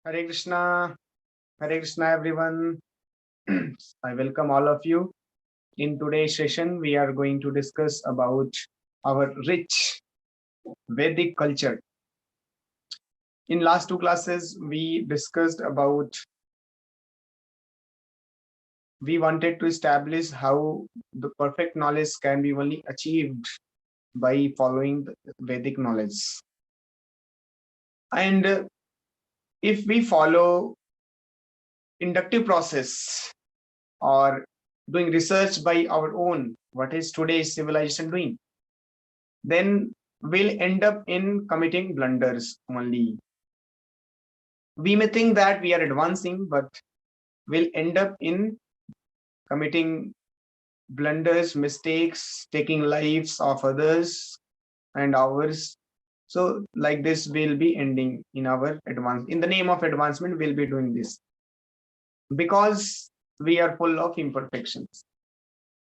Hare Krishna everyone. I welcome all of you. In today's session, we are going to discuss about our rich Vedic culture. In last two classes, we wanted to establish how the perfect knowledge can be only achieved by following the Vedic knowledge. And if we follow inductive process or doing research by our own, what is today's civilization doing? Then we'll end up in committing blunders only. We may think that we are advancing, but we'll end up in committing blunders, mistakes, taking lives of others and ours. So like this, we'll be ending in our advance. In the name of advancement, we'll be doing this because we are full of imperfections.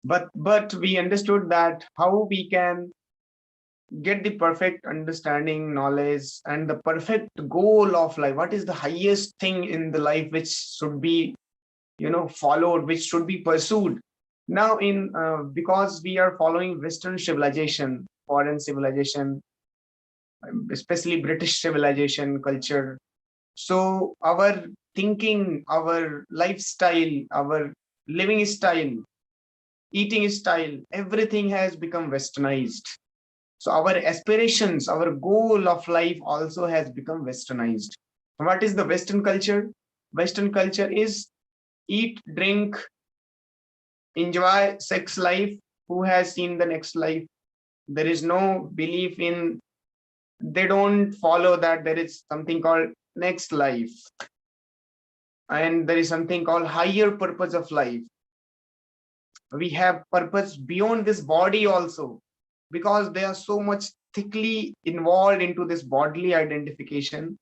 But we understood that how we can get the perfect understanding, knowledge, and the perfect goal of life. What is the highest thing in the life which should be, followed, which should be pursued? Now, because we are following Western civilization, foreign civilization, especially British civilization culture, so our thinking, our lifestyle, our living style, eating style, everything has become westernized. So our aspirations, our goal of life also has become westernized. What is the Western culture? Western culture is eat, drink, enjoy sex life. Who has seen the next life? There is no belief in, they don't follow that there is something called next life. And there is something called higher purpose of life. We have purpose beyond this body also, because they are so much thickly involved into this bodily identification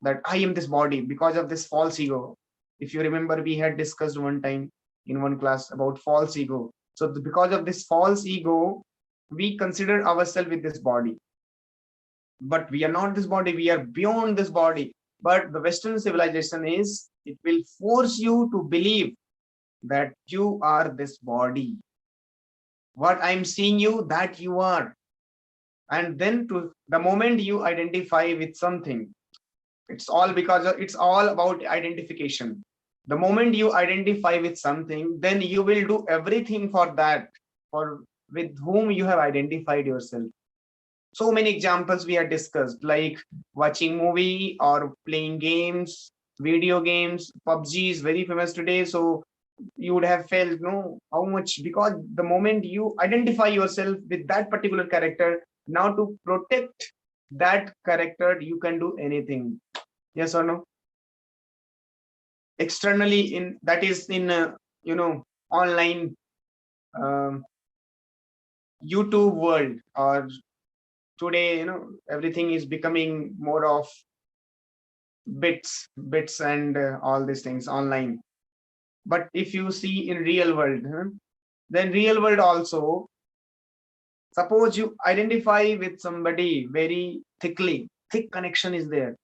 that I am this body because of this false ego. If you remember, we had discussed one time in one class about false ego. So because of this false ego, we consider ourselves with this body. But we are not this body, we are beyond this body. But the Western civilization is, it will force you to believe that you are this body. What I'm seeing you, that you are. And then to the moment you identify with something, it's all about identification. The moment you identify with something, then you will do everything for that, for with whom you have identified yourself. So many examples we have discussed, like watching movie or playing games, video games. PUBG is very famous today, so you would have felt how much, because the moment you identify yourself with that particular character, now to protect that character you can do anything. Yes or no? Externally, in that is in online YouTube world, or today everything is becoming more of bits and all these things online. But if you see in real world, then real world also, suppose you identify with somebody very thickly, thick connection is there.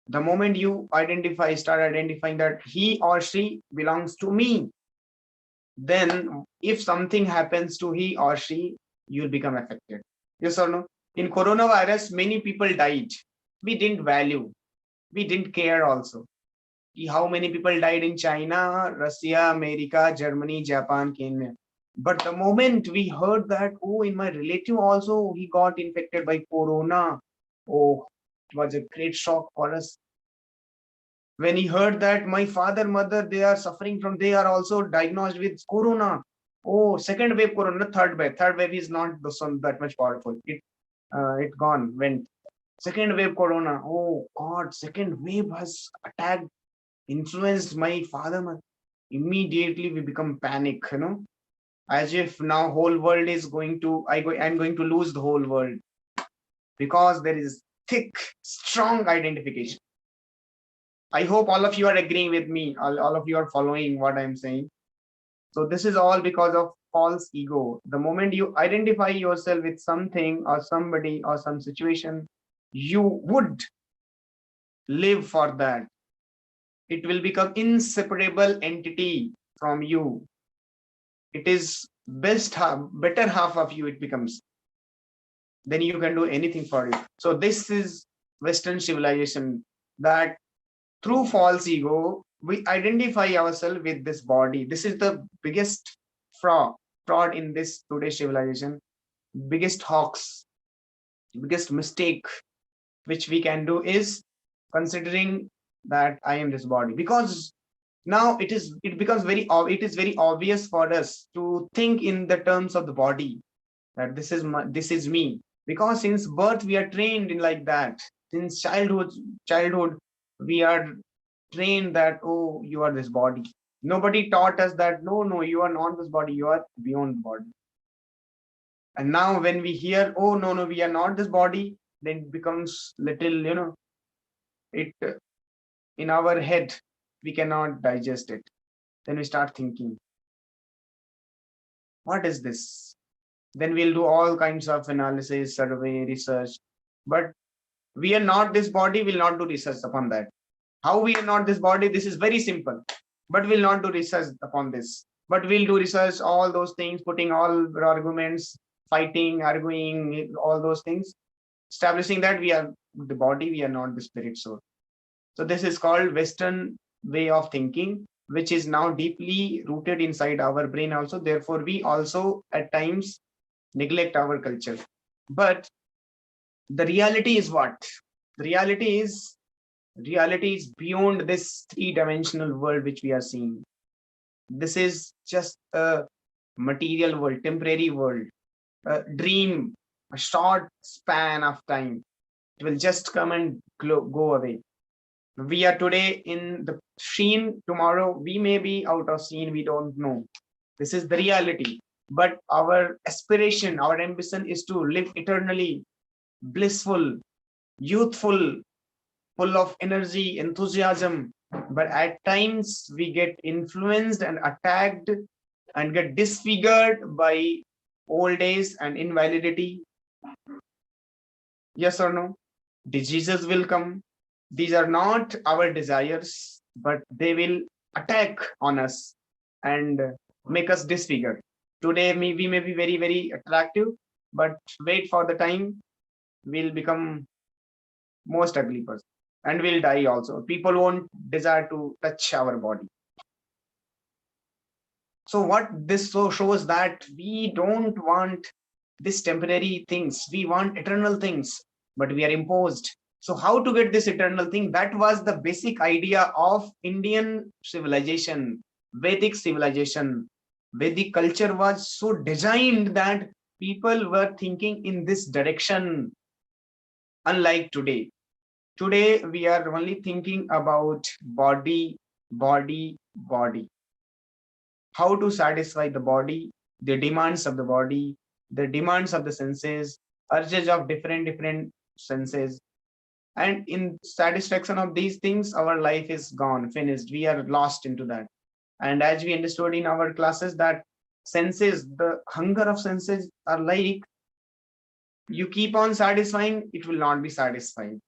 The moment you start identifying that he or she belongs to me, then if something happens to he or she, you'll become affected. Yes or no? In coronavirus, many people died. We didn't value, we didn't care also. How many people died in China, Russia, America, Germany, Japan, Kenya. But the moment we heard that, oh, in my relative also, he got infected by corona. Oh, it was a great shock for us. When he heard that my father, mother, they are suffering from, they are also diagnosed with corona. Oh, second wave corona, third wave. Third wave is not that much powerful. It gone, went. Second wave corona. Oh God, second wave has attacked, influenced my father, mother. Immediately we become panic, as if now whole world is going to, I'm going to lose the whole world, because there is thick, strong identification. I hope all of you are agreeing with me. All of you are following what I'm saying. So this is all because of false ego. The moment you identify yourself with something or somebody or some situation, you would live for that. It will become inseparable entity from you. It is best half, better half of you it becomes. Then you can do anything for it. So this is Western civilization, that through false ego, we identify ourselves with this body. This is the biggest fraud in this today's civilization, biggest hoax, biggest mistake which we can do is considering that I am this body, because now it becomes it is very obvious for us to think in the terms of the body, that this is me, because since birth we are trained in like that. Since childhood we are trained that, oh, you are this body. Nobody taught us that no, you are not this body, you are beyond the body. And now when we hear, oh, no, we are not this body, then it becomes little, it in our head, we cannot digest it. Then we start thinking, what is this? Then we'll do all kinds of analysis, survey, research. But we are not this body, we'll not do research upon that. How we are not this body? This is very simple, but we'll not do research upon this. But we'll do research, all those things, putting all arguments, fighting, arguing, all those things, establishing that we are the body, we are not the spirit soul. So this is called Western way of thinking, which is now deeply rooted inside our brain also. Therefore, we also at times neglect our culture. But the reality is what? The reality is beyond this three-dimensional world which we are seeing. This is just a material world, temporary world, a dream, a short span of time. It will just come and go away. We are today in the scene, tomorrow we may be out of scene, we don't know. This is the reality. But our aspiration, our ambition is to live eternally, blissful, youthful, full of energy, enthusiasm. But at times we get influenced and attacked and get disfigured by old age and invalidity. Yes or no? Diseases will come. These are not our desires, but they will attack on us and make us disfigured. Today we may be very, very attractive, but wait for the time, we'll become most ugly person and we'll die also. People won't desire to touch our body. So what this so shows that we don't want these temporary things. We want eternal things, but we are imposed. So how to get this eternal thing? That was the basic idea of Indian civilization, Vedic civilization. Vedic culture was so designed that people were thinking in this direction, unlike today. Today, we are only thinking about body, body, body. How to satisfy the body, the demands of the body, the demands of the senses, urges of different senses. And in satisfaction of these things, our life is gone, finished. We are lost into that. And as we understood in our classes, that senses, the hunger of senses are like, you keep on satisfying, it will not be satisfied.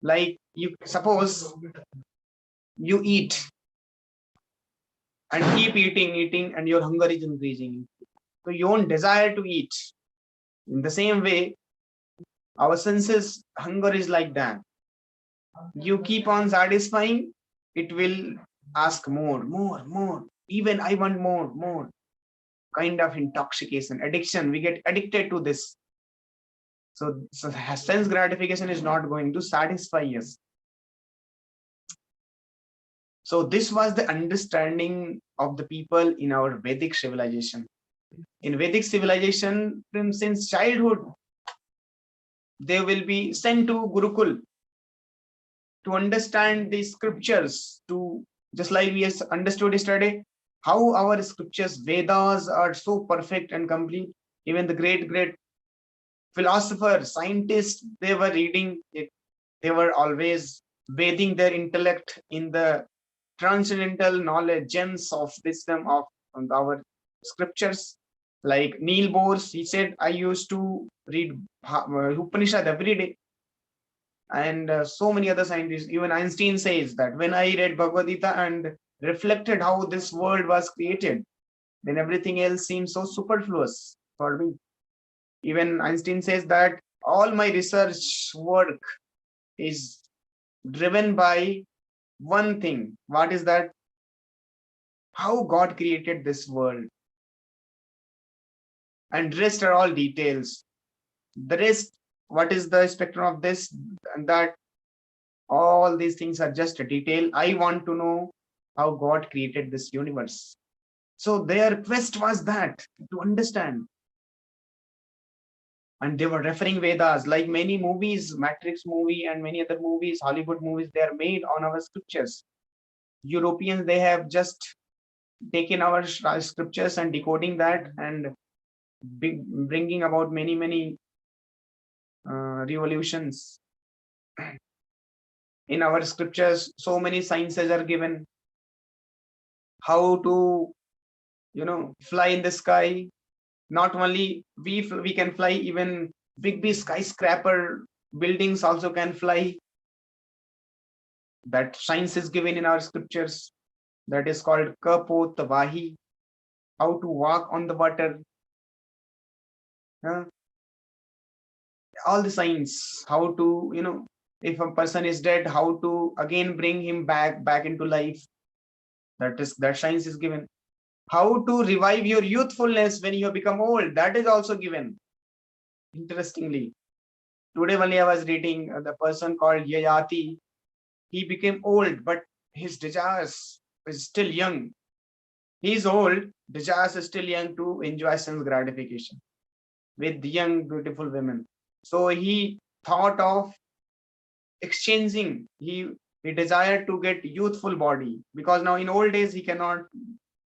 Like, you suppose you eat and keep eating, and your hunger is increasing. So you won't desire to eat. In the same way, our senses hunger is like that. You keep on satisfying, it will ask more. Even I want more. Kind of intoxication, addiction. We get addicted to this. So sense gratification is not going to satisfy us. So this was the understanding of the people in our Vedic civilization. In Vedic civilization, since childhood, they will be sent to Gurukul to understand the scriptures, to just like we understood yesterday, how our scriptures, Vedas, are so perfect and complete. Even the great philosophers, scientists, they were reading it. They were always bathing their intellect in the transcendental knowledge, gems of wisdom of our scriptures. Like Neil Bohr, he said, I used to read Upanishad every day. and so many other scientists. Even Einstein says that when I read Bhagavad-Gita and reflected how this world was created, then everything else seems so superfluous for me. Even Einstein says that all my research work is driven by one thing. What is that? How God created this world. And rest are all details. The rest, what is the spectrum of this? And that all these things are just a detail. I want to know how God created this universe. So their quest was that, to understand. And they were referring Vedas, like many movies, Matrix movie and many other movies, Hollywood movies, they are made on our scriptures. Europeans, they have just taken our scriptures and decoding that and bringing about many revolutions. In our scriptures, so many sciences are given. How to, fly in the sky. Not only we can fly, even big skyscraper buildings also can fly. That science is given in our scriptures. That is called kapot vahi. How to walk on the water. All the science. How to, if a person is dead, how to again bring him back into life. That science is given. How to revive your youthfulness when you have become old. That is also given. Interestingly, today only I was reading the person called Yayati. He became old, but his desires is still young. He is old, desires is still young to enjoy sense gratification with young, beautiful women. So he thought of exchanging. He desired to get youthful body, because now in old days he cannot.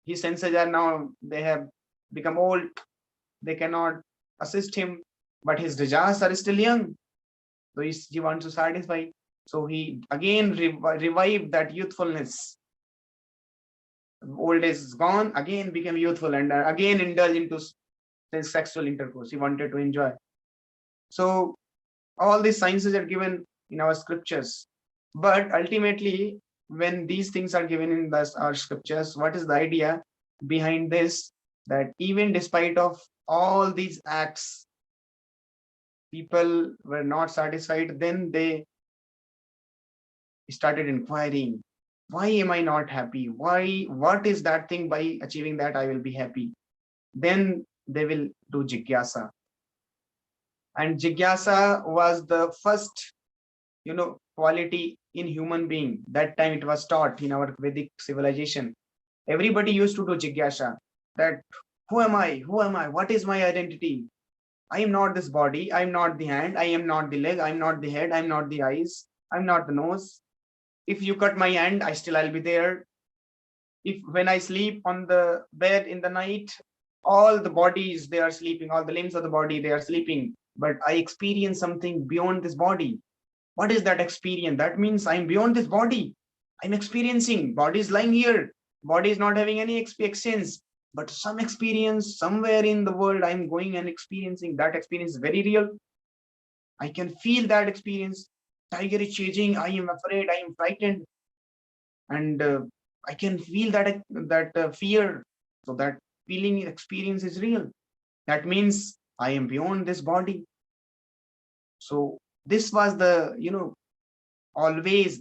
His senses are now, they have become old. They cannot assist him, but his desires are still young. So he wants to satisfy. So he again revived that youthfulness. Old age is gone, again became youthful, and again indulge into sexual intercourse. He wanted to enjoy. So all these sciences are given in our scriptures. But ultimately, when these things are given in our scriptures, what is the idea behind this? That even despite of all these acts, people were not satisfied. Then they started inquiring, why am I not happy? What is that thing? By achieving that, I will be happy. Then they will do jigyasa. And jigyasa was the first, quality in human being. That time it was taught in our Vedic civilization. Everybody used to do jigyasa. That who am I? Who am I? What is my identity? I am not this body. I am not the hand. I am not the leg. I am not the head. I am not the eyes. I am not the nose. If you cut my hand, I'll be there. If when I sleep on the bed in the night, all the bodies, they are sleeping, all the limbs of the body, they are sleeping. But I experience something beyond this body. What is that experience? That means I'm beyond this body. I'm experiencing. Body is lying here. Body is not having any experience. But some experience somewhere in the world, I'm going and experiencing. That experience is very real. I can feel that experience. Tiger is chasing. I am afraid. I am frightened. And I can feel that fear. So that feeling experience is real. That means I am beyond this body. So this was the,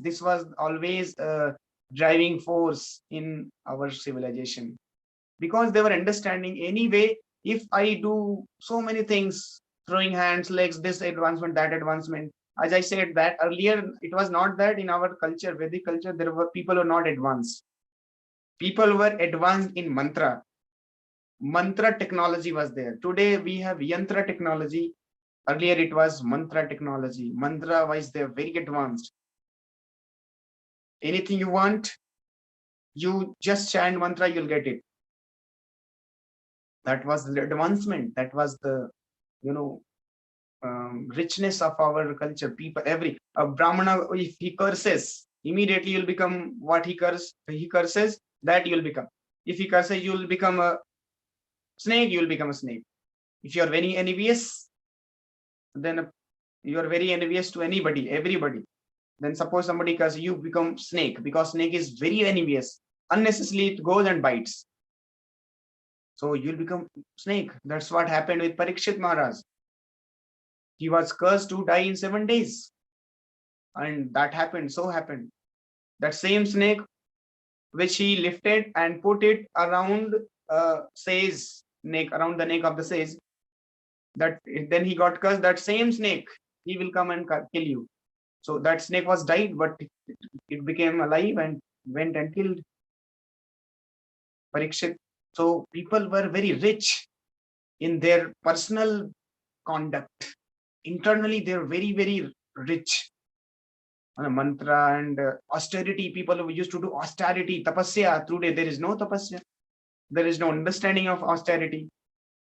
this was always a driving force in our civilization, because they were understanding anyway, if I do so many things, throwing hands, legs, this advancement, that advancement. As I said that earlier, it was not that in our culture, Vedic culture, there were people who were not advanced. People were advanced in mantra. Mantra technology was there. Today we have yantra technology. Earlier it was mantra technology. Mantra wise, they're very advanced. Anything you want, you just chant mantra, you'll get it. That was the advancement. That was the, richness of our culture. People, every Brahmana, if he curses, immediately you'll become what he curses, that you'll become. If he curses, you'll become a snake, you'll become a snake. If you're very envious, then You are very envious to anybody, everybody. Then suppose somebody curses you, become snake, because snake is very envious. Unnecessarily it goes and bites. So you'll become snake. That's what happened with Parikshit Maharaj. He was cursed to die in 7 days. And that happened, so happened. That same snake which he lifted and put it around sage neck, around the neck of the sage, that then he got cursed. That same snake, he will come and kill you. So that snake was died, but it became alive and went and killed Parikshit. So people were very rich in their personal conduct. Internally, they are very, very rich on a mantra and austerity. People who used to do austerity, tapasya. Today, there is no tapasya. There is no understanding of austerity.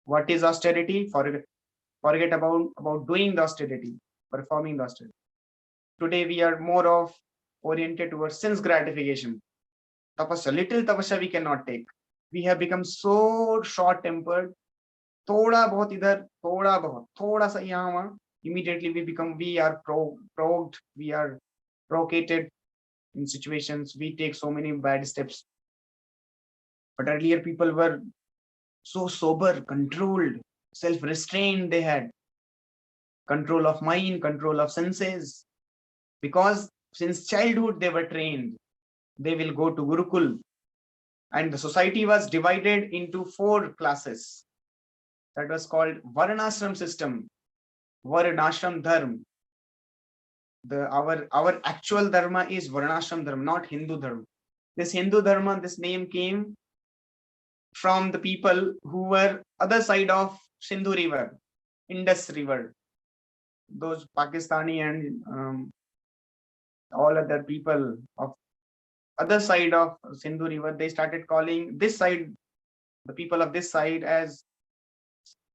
What is austerity? Forget about doing the austerity, performing the austerity. Today, we are more of oriented towards sense gratification. Tapasya, little tapasya we cannot take. We have become so short-tempered. थोड़ा बहुत इधर, थोड़ा बहुत, थोड़ा सा यहाँ वहाँ, immediately we are provoked, we are provocated in situations, we take so many bad steps. But earlier people were so sober, controlled, self-restrained. They had control of mind, control of senses, because since childhood they were trained. They will go to Gurukul, and the society was divided into 4 classes. That was called Varnasram System, Varnashram Dharma. Our actual dharma is Varnashram Dharma, not Hindu Dharma. This Hindu Dharma, this name came from the people who were other side of Sindhu River, Indus River. Those Pakistani and all other people of other side of Sindhu River, they started calling this side, the people of this side, as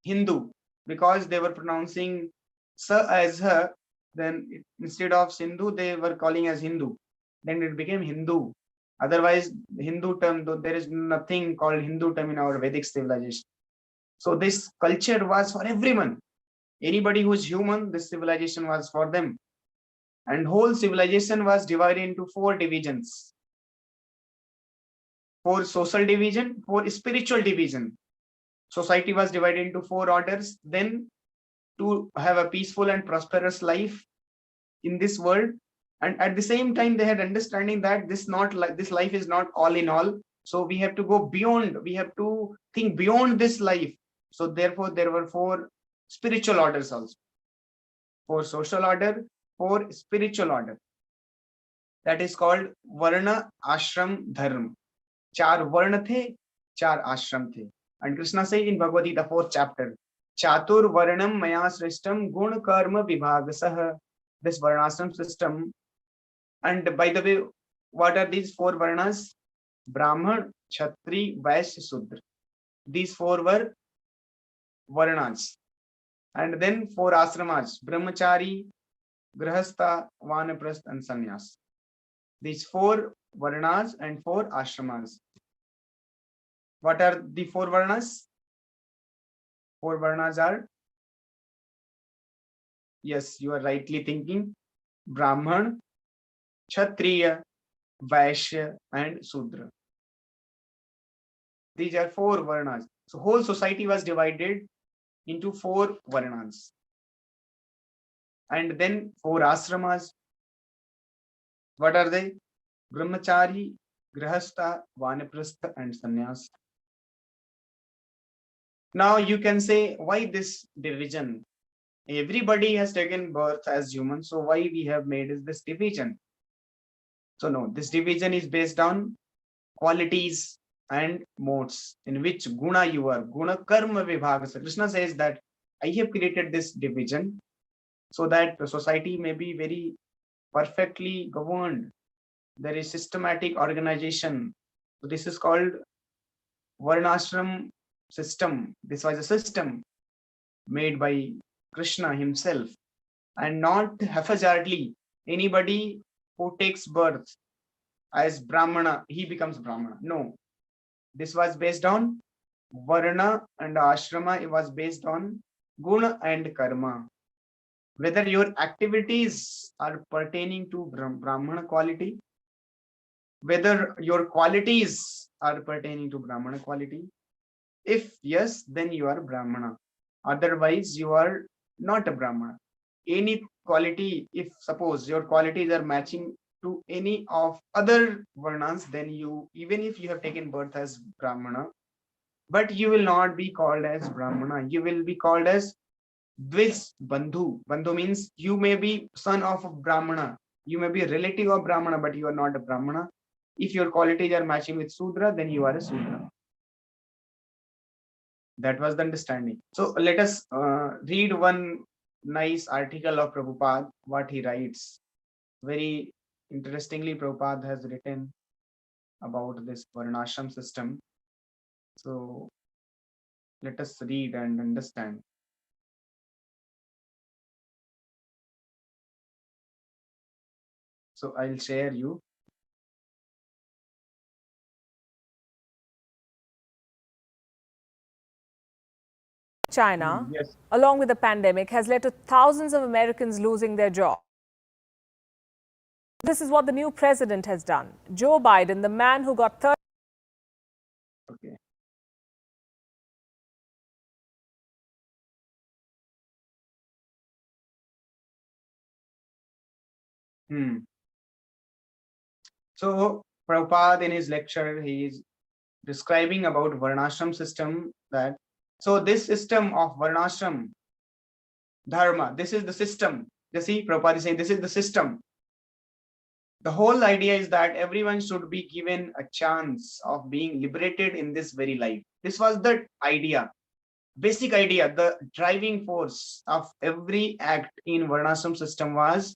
Hindu, because they were pronouncing sa as her. Then instead of Sindhu, they were calling as Hindu. Then it became Hindu. Otherwise, Hindu term, though there is nothing called Hindu term in our Vedic civilization. So this culture was for everyone. Anybody who is human, this civilization was for them. And whole civilization was divided into 4 divisions. 4 social division, 4 spiritual division. Society was divided into 4 orders. Then to have a peaceful and prosperous life in this world, and at the same time they had understanding that this life is not all in all, so we have to go beyond, we have to think beyond this life. So therefore there were 4 spiritual orders also, 4 social order, 4 spiritual order. That is called Varna Ashram Dharma. 4 Varna the, 4 ashram the. And Krishna says in Bhagavad-Gita 4th chapter, Chatur Varnam Maya Srishtam Gun Karma Vibhagasah. This Varnasram system. And by the way, what are these 4 Varnas? Brahman, Kshatri, Vaishya, Sudra. These 4 were Varnas. And then 4 ashramas, Brahmachari, Grahastha, Vanaprastha, and Sannyas. These 4 Varnas and 4 ashramas. What are the 4 Varnas? 4 Varnas are, yes, you are rightly thinking, Brahman, Kshatriya, Vaishya, and Sudra. These are 4 Varnas. So whole society was divided into 4 Varnas. And then 4 ashramas. What are they? Brahmachari, Grahastha, Vanaprastha, and Sannyas. Now you can say, why this division? Everybody has taken birth as human, so why we have made this division? So no, this division is based on qualities and modes, in which guna you are. Guna karma vibhaga. So Krishna says that I have created this division so that the society may be very perfectly governed. There is systematic organization. So this is called Varnashram System. This was a system made by Krishna himself, and not haphazardly. Anybody who takes birth as Brahmana, he becomes Brahmana. No, this was based on Varna, and Ashrama, it was based on Guna and Karma. whether your activities are pertaining to Brahmana quality, whether your qualities are pertaining to Brahmana quality. If yes, then you are Brahmana. Otherwise, you are not a Brahmana. Any quality, if suppose your qualities are matching to any of other Varnas, then you, even if you have taken birth as Brahmana, but you will not be called as Brahmana. You will be called as Dvis Bandhu. Bandhu means you may be son of a Brahmana. You may be a relative of Brahmana, but you are not a Brahmana. If your qualities are matching with Sudra, then you are a Sudra. That was the understanding. So let us read one nice article of Prabhupada, what he writes. Very interestingly, Prabhupada has written about this Varnashram system. So let us read and understand. So I'll share you. China, Yes. along with the pandemic, has led to thousands of Americans losing their jobs. This is what the new president has done. Joe Biden, the man who got third. Okay. So Prabhupada in his lecture, he is describing about Varnashram system, that so this system of Varnashram Dharma, this is the system. You see, Prabhupada is saying this is the system. The whole idea is that everyone should be given a chance of being liberated in this very life. This was the idea, basic idea, the driving force of every act in Varnashram system was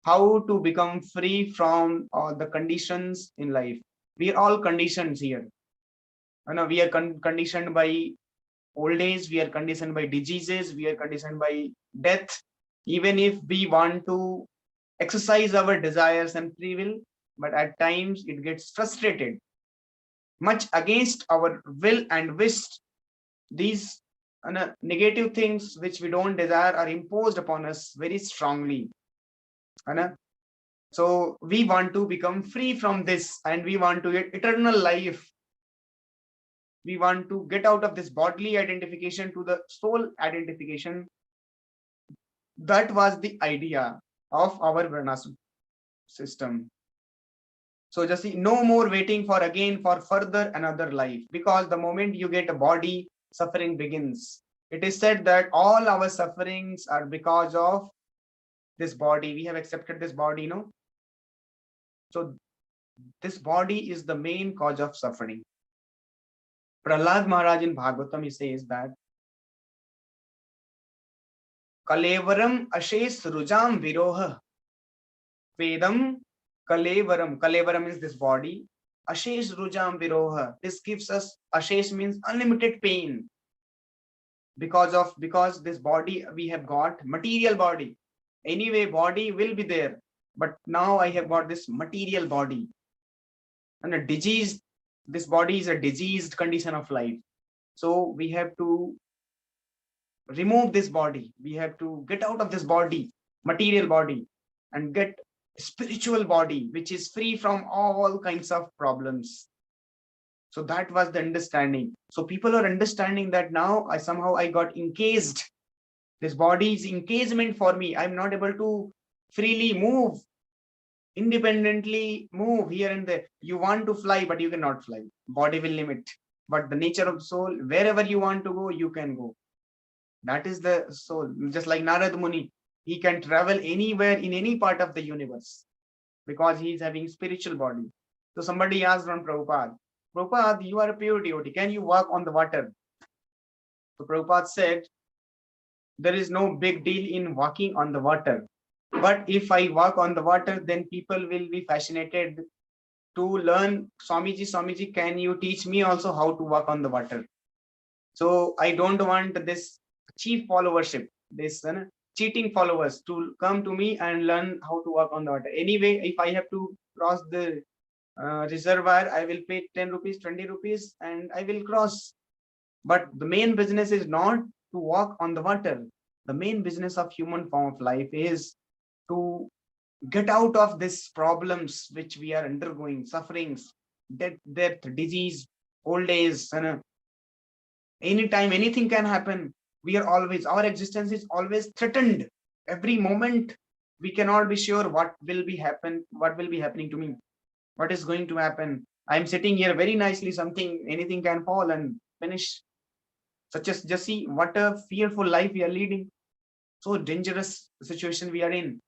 how to become free from the conditions in life. We are all conditioned here. We are conditioned by old age, we are conditioned by diseases, we are conditioned by death. Even if we want to exercise our desires and free will, but at times it gets frustrated, much against our will and wish. These negative things which we don't desire are imposed upon us very strongly. So we want to become free from this, and we want to get eternal life. We want to get out of this bodily identification to the soul identification. That was the idea of our Varnasrama system. So just see, no more waiting for again for further another life, because the moment you get a body, suffering begins. It is said that all our sufferings are because of this body. We have accepted this body, no? So this body is the main cause of suffering. Prahlad Maharaj in Bhagavatam, he says that Kalevaram ashes rujam viroha Vedam Kalevaram. Kalevaram is this body. Ashesh Rujam Viroha. This gives us, Ashesh means unlimited pain. Because this body we have got, material body. Anyway, body will be there. But now I have got this material body. And a diseased, this body is a diseased condition of life. So we have to remove this body. We have to get out of this body, material body, and get spiritual body which is free from all kinds of problems. So that was the understanding. So people are understanding that now I got encased. This body is encasement for me. I'm not able to freely move, independently move here and there. You want to fly, but you cannot fly. Body will limit. But the nature of the soul, wherever you want to go, you can go. That is the soul. Just like Narad Muni, he can travel anywhere in any part of the universe because he is having spiritual body. So somebody asked on Prabhupada, Prabhupada, you are a pure devotee. Can you walk on the water? So Prabhupada said, there is no big deal in walking on the water. But if I walk on the water, then people will be fascinated to learn, Swamiji, can you teach me also how to walk on the water? So I don't want this cheap followership, this cheating followers to come to me and learn how to walk on the water. Anyway, if I have to cross the reservoir, I will pay 10 rupees, 20 rupees, and I will cross. But the main business is not to walk on the water. The main business of human form of life is to get out of these problems which we are undergoing, sufferings, death, disease, old age, and anytime anything can happen. We are always, our existence is always threatened. Every moment we cannot be sure what will be happening to me, what is going to happen. I'm sitting here very nicely, something, anything can fall and finish. Such as, just see what a fearful life we are leading, so dangerous situation we are in.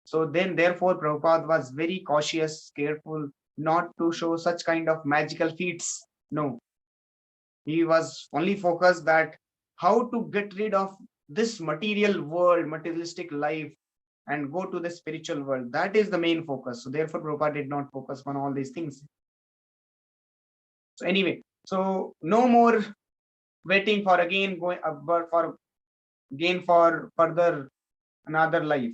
So then, therefore, Prabhupada was very cautious, careful, not to show such kind of magical feats. No, he was only focused that how to get rid of this material world, materialistic life, and go to the spiritual world. That is the main focus. So therefore, Prabhupada did not focus on all these things. So anyway, so no more waiting for again going for gain for further another life.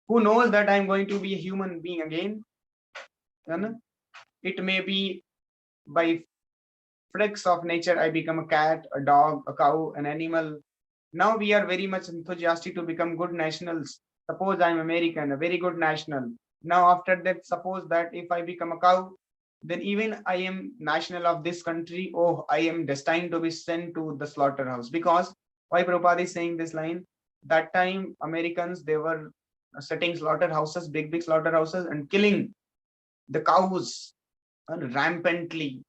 Who knows that I'm going to be a human being again? It may be by freaks of nature, I become a cat, a dog, a cow, an animal. Now we are very much enthusiastic to become good nationals. Suppose I'm American, a very good national. Now after that, suppose that if I become a cow, then even I am national of this country. Oh, I am destined to be sent to the slaughterhouse. Because why Prabhupada is saying this line? That time Americans, they were setting slaughterhouses, big slaughterhouses, and killing the cows rampantly.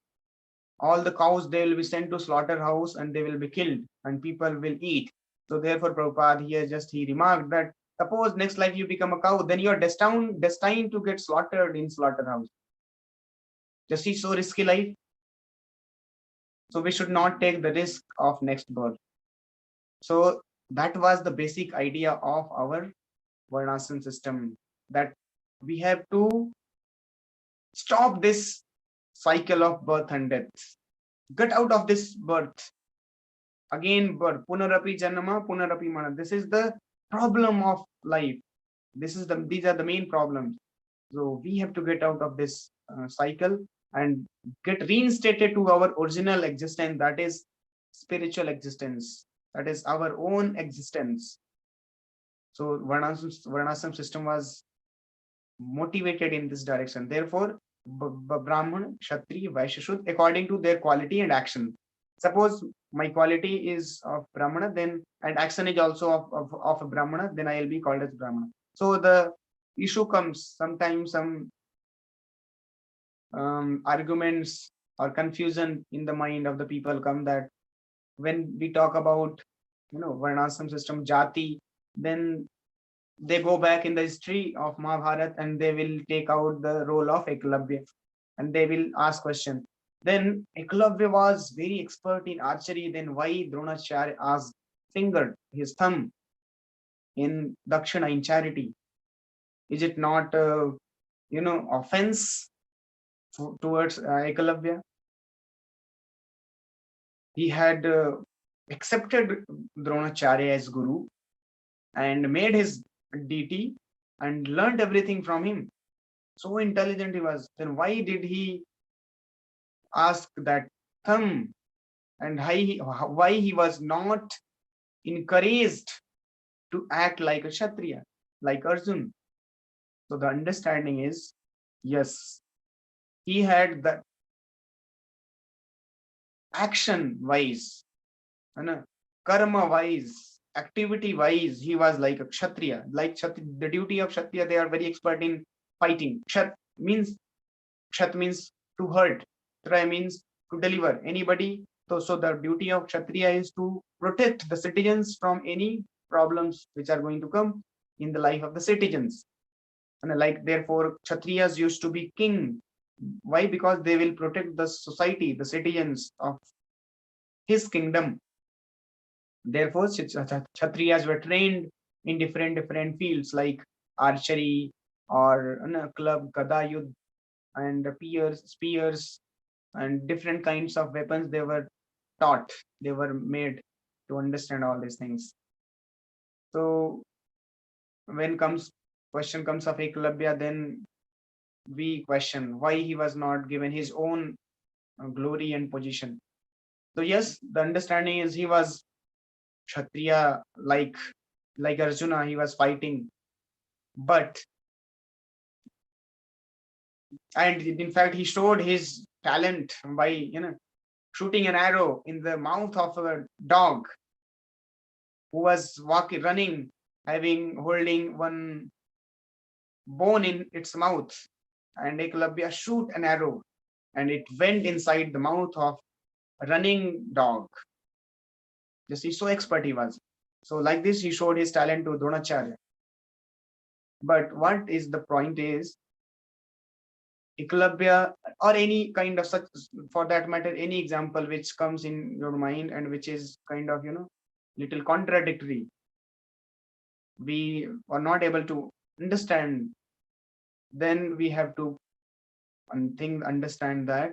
All the cows, they will be sent to slaughterhouse and they will be killed and people will eat. So therefore Prabhupada here just he remarked that suppose next life you become a cow, then you are destined to get slaughtered in slaughterhouse. Just see, so risky life. So we should not take the risk of next birth. So that was the basic idea of our Varnasrama system, that we have to stop this cycle of birth and death. Get out of this birth. Again, birth. Punarapi janama, punarapi mana. This is the problem of life. These are the main problems. So we have to get out of this cycle and get reinstated to our original existence, that is spiritual existence, that is our own existence. So Varnasrama system was motivated in this direction. Therefore, Brahman, Kshatriya, Vaishya, Shudra, according to their quality and action. Suppose my quality is of Brahmana, then and action is also of a Brahmana, then I will be called as Brahmana. So the issue comes sometimes, some arguments or confusion in the mind of the people come, that when we talk about Varnasrama system, Jati, then they go back in the history of Mahabharata and they will take out the role of Eklavya and they will ask question. Then Eklavya was very expert in archery. Then why Dronacharya asked fingered his thumb in Dakshina, in charity? Is it not offense towards Eklavya? He had accepted Dronacharya as guru and made his deity and learned everything from him. So intelligent he was. Then why did he ask that thumb? And why he was not encouraged to act like a Kshatriya, like Arjun? So the understanding is, yes, he had the action wise, karma wise, activity wise, he was like a Kshatriya. Like the duty of Kshatriya, they are very expert in fighting. Kshat means to hurt. Traya means to deliver anybody. So the duty of Kshatriya is to protect the citizens from any problems which are going to come in the life of the citizens. And like therefore, Kshatriyas used to be king. Why? Because they will protect the society, the citizens of his kingdom. Therefore, Kshatriyas were trained in different fields like archery or club, Gada Yudh, and spears, and different kinds of weapons they were taught. They were made to understand all these things. So when question comes of Eklavya, then we question why he was not given his own glory and position. So yes, the understanding is he was Kshatriya, like Arjuna, he was fighting. But and in fact, he showed his talent by shooting an arrow in the mouth of a dog who was running, holding one bone in its mouth, and Eklavya shoot an arrow, and it went inside the mouth of a running dog. Just he's so expert he was. So like this, he showed his talent to Dronacharya. But what is the point is, Eklavya or any kind of such, for that matter, any example which comes in your mind and which is kind of little contradictory, we are not able to understand, then we have to understand that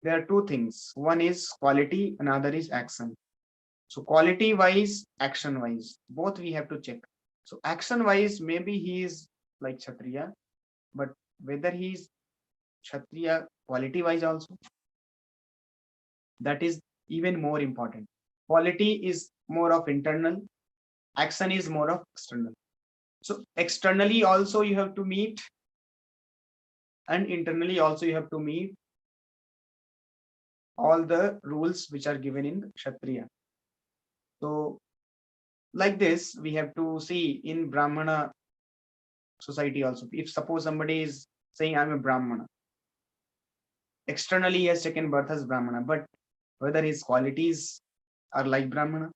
there are two things. One is quality, another is action. So quality wise, action wise, both we have to check. So action wise, maybe he is like Kshatriya, but whether he is Kshatriya quality wise also, that is even more important. Quality is more of internal, action is more of external. So externally also you have to meet, and internally also you have to meet all the rules which are given in Kshatriya. So like this, we have to see in Brahmana society also. If suppose somebody is saying I'm a Brahmana, externally he has taken birth as Brahmana, but whether his qualities are like Brahmana,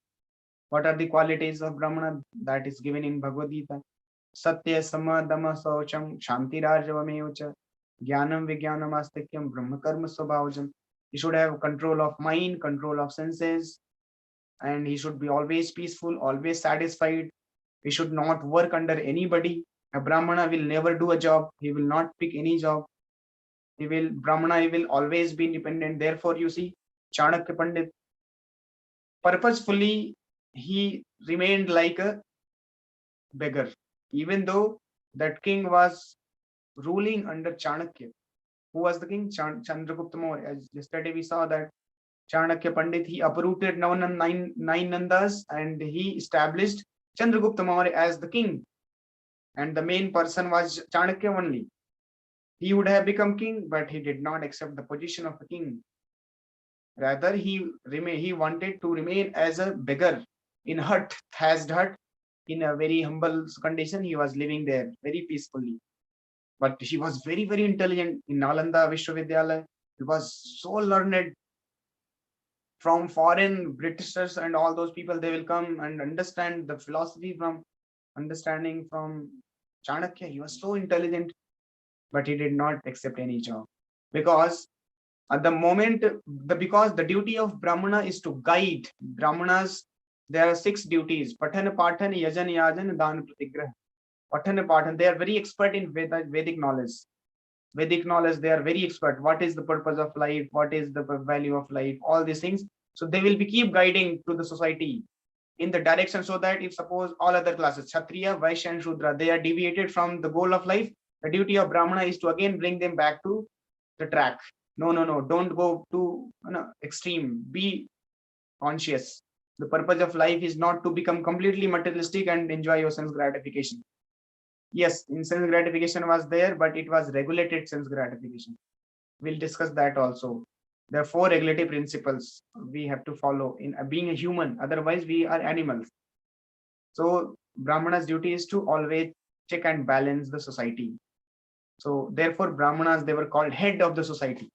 what are the qualities of Brahmana? That is given in Bhagavad-Gita. Satya sama dama saucham shanti rajavameucha jnanam vijnanam astikyam brahma karma swabhavajam. He should have control of mind, control of senses, and he should be always peaceful, always satisfied. He should not work under anybody. A Brahmana will never do a job. He will not pick any job. He will always be independent. Therefore, you see, Chanakya Pandit, purposefully, he remained like a beggar, even though that king was ruling under Chanakya. Who was the king? Chandragupta Maurya. As yesterday we saw that Chanakya Pandit, he uprooted nine Nandas and he established Chandragupta Maurya as the king. And the main person was Chanakya only. He would have become king, but he did not accept the position of a king. Rather, he wanted to remain as a beggar in thatched hut, in a very humble condition. He was living there very peacefully. But he was very, very intelligent in Nalanda Vishwavidyalaya. He was so learned. From foreign Britishers and all those people, they will come and understand the philosophy from understanding from Chanakya. He was so intelligent, but he did not accept any job, because at the moment, because the duty of Brahmana is to guide. Brahmanas, there are 6 duties: Pathan, Pathan, Yajan, Yajan, Dan, Pratigraha. Pathan, Pathan, they are very expert in Vedic knowledge. Vedic knowledge, they are very expert. What is the purpose of life? What is the value of life? All these things. So they will be keep guiding to the society in the direction, so that if suppose all other classes, Kshatriya, Vaishya and Shudra, they are deviated from the goal of life, the duty of Brahmana is to again bring them back to the track. No, no, no, don't go to extreme. Be conscious. The purpose of life is not to become completely materialistic and enjoy your sense gratification. Yes, in sense gratification was there, but it was regulated sense gratification. We'll discuss that also. There are 4 regulative principles we have to follow in being a human. Otherwise, we are animals. So Brahmana's duty is to always check and balance the society. So therefore, Brahmanas, they were called head of the society,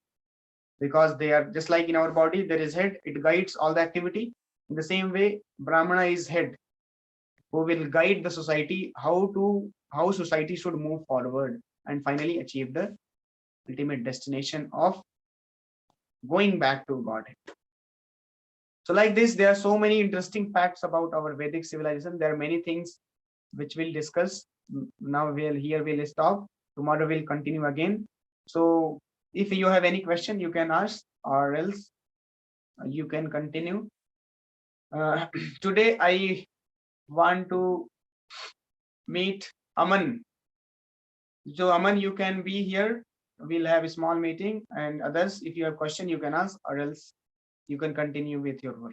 because they are just like in our body, there is head, it guides all the activity. In the same way, Brahmana is head, who will guide the society, how society should move forward and finally achieve the ultimate destination of going back to Godhead. So like this, there are so many interesting facts about our Vedic civilization. There are many things which we'll discuss. Now we'll stop. Tomorrow we'll continue again. So if you have any question, you can ask, or else you can continue. Today I want to meet Aman. So Aman, you can be here. We'll have a small meeting, and others, if you have question, you can ask, or else you can continue with your work.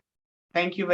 Thank you very